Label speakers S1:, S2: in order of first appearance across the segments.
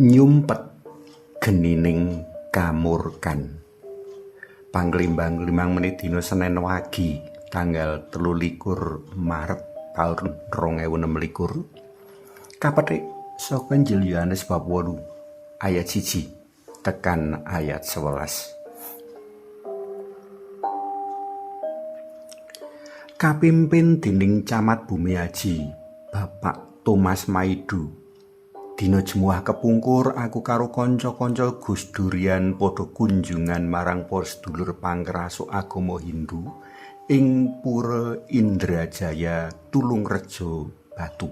S1: Nyumpet genining kamurkan. Panglimbang-limbang menit dina Senin wagi tanggal 23 Maret tahun 2026. Kapetik saka Injil Yohanes bab 8 ayat 1 tekan ayat 11. Kapimpin dening Camat Bumiaji Bapak Thomas Maidu. Dina jemuah kepungkur aku karo kanca-kanca Gus Durian padha kunjungan marang para sedulur pangrasuk agama Hindu ing Pura Indrajaya Tulungrejo Batu.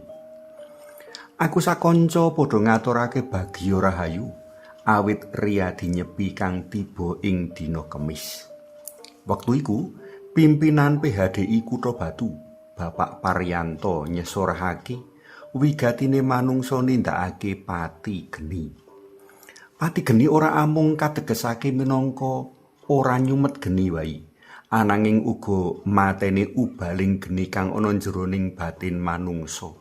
S1: Aku sakanca padha ngaturake bagya rahayu awit riyadi nyepi kang tiba ing dina Kemis. Wektu iku pimpinan PHDI Kutha Batu Bapak Paryanto nyesorahake wigatine manungsa nindakake pati geni. Pati geni ora amung kategesake minangka ora nyumet geni wae, ananging uga mateni ubaling geni kang ana jroning batin manungsa.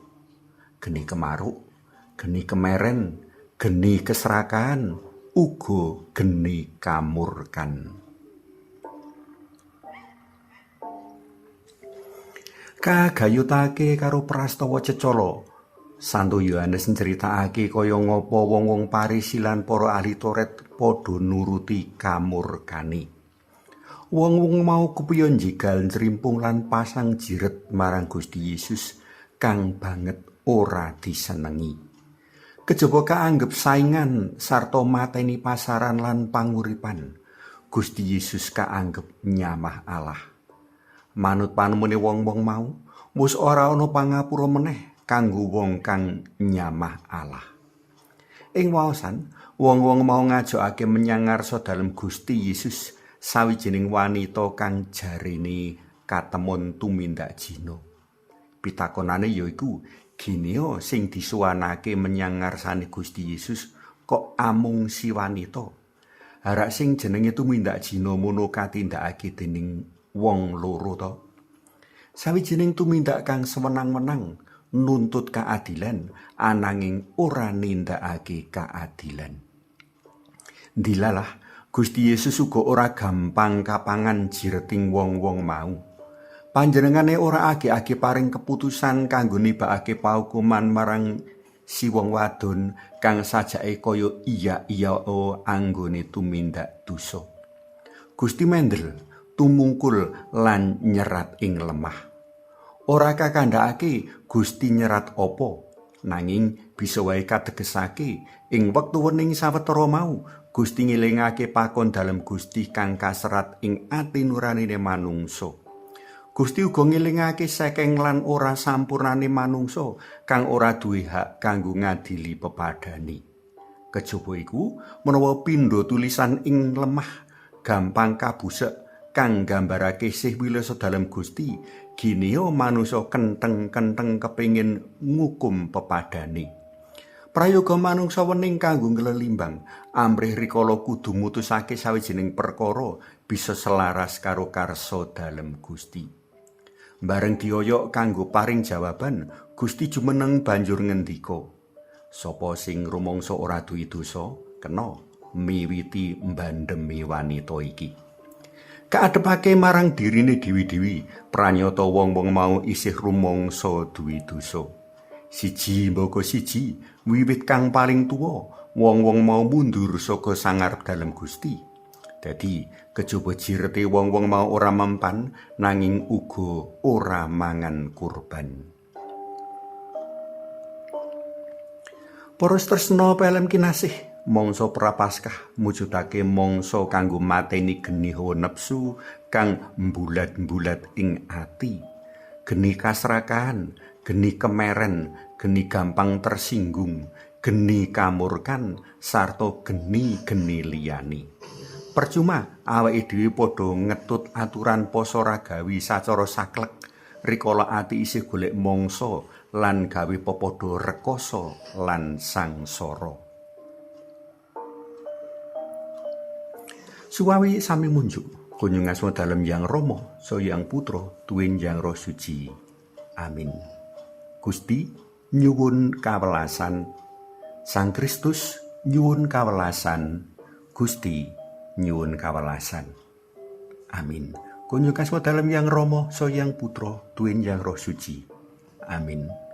S1: Geni kemaruk, geni kemeren, geni keserakan, uga geni kamurkan. Kagayutake karo prastawa cecala Santo Yohanes nyeritakake kaya ngapa wong-wong Parisi lan para ahli Taurat padha nuruti kamurkane. Wong-wong mau kepiye njegal njrimpung lan pasang jiret marang Gusti Yesus kang banget ora disenengi. Kejaba kaanggep saingan sarta mateni pasaran lan panguripan, Gusti Yesus kaanggep nyamah Allah. Manut panemune wong-wong mau, wis ora ana pangapura meneh kanggo wong kang nyamah Allah. Ing waosan, wong-wong mau ngajakake menyang ngarsa dalem Gusti Yesus sawijining wanita kang jarene katemon tumindak jina. Pitakonane yaiku, giniya sing disuwanake menyang ngarsane Gusti Yesus kok amung si wanita. Harak sing jenenge tumindak jina mono katindakake dening wong loro to. Sawijining tumindak kang sewenang-wenang nuntut keadilan ananging ora nindakake keadilan. Dilalah Gusti Yesus uga ora gampang kapangan jireting wong-wong mau. Panjenengane ora age-age paring keputusan kanggo nibakake paukuman marang si wong wadon kang sajake kaya iya anggone tumindak dosa. Gusti mendel tumungkul lan nyerat ing lemah. Ora kakandhakake Gusti nyerat apa, nanging bisa wae kategesake ing wektu wening sawetara mau Gusti ngelingake pakon dalem Gusti kang kaserat ing ati nuranine manungsa. Gusti uga ngelingake saking lan ora sampurnane manungsa kang ora duwe hak kanggo ngadili pepadane. Kejaba iku menawa pindha tulisan ing lemah gampang kabusek kang gambarake sih wilasa dalem Gusti, giniya manungsa kenteng-kenteng kepingin ngukum pepadane. Prayoga manungsa wening kanggo nglelimbang, amrih rikala kudu mutusake sawijining perkara bisa selaras karo karsa dalem Gusti. Bareng dioyok kanggo paring jawaban, Gusti jumeneng banjur ngendika, sapa sing rumangsa ora duwe dosa, kena miwiti mbandemi wanita iki. Kaadepake marang dirine dewi-dewi, pranyata wong-wong mau isih rumangsa duwe dosa. Siji mbaka siji, wiwit kang paling tuwa, wong-wong mau mundur saka sangarep dalem Gusti. Dadi kejaba jirete wong-wong mau ora mempan, nanging uga ora mangan kurban. Para tresna pelem kinasih, mangsa prapaskah mujudake mangsa kanggo mateni geni hawa nepsu kang mbulat-mbulat ing ati, geni kasrakan, geni kemeren, geni gampang tersinggung, geni kamurkan, sarta geni-geni liyane. Percuma awake dhewe padha ngetut aturan poso ragawi sacara saklek rikala ati isih golek mangsa lan gawe pepadha rekoso lan sangsara. Suwawi sami munjuk, kunjung asma dalem Yang Rama, so Yang Putra, tuwin Yang Roh Suci. Amin. Gusti nyuwun kawelasan Sang Kristus nyuwun kawelasan. Gusti nyuwun kawelasan. Amin. Kunjuk kasmo dalem Yang Rama, so Yang Putra, tuwin Yang Roh Suci. Amin.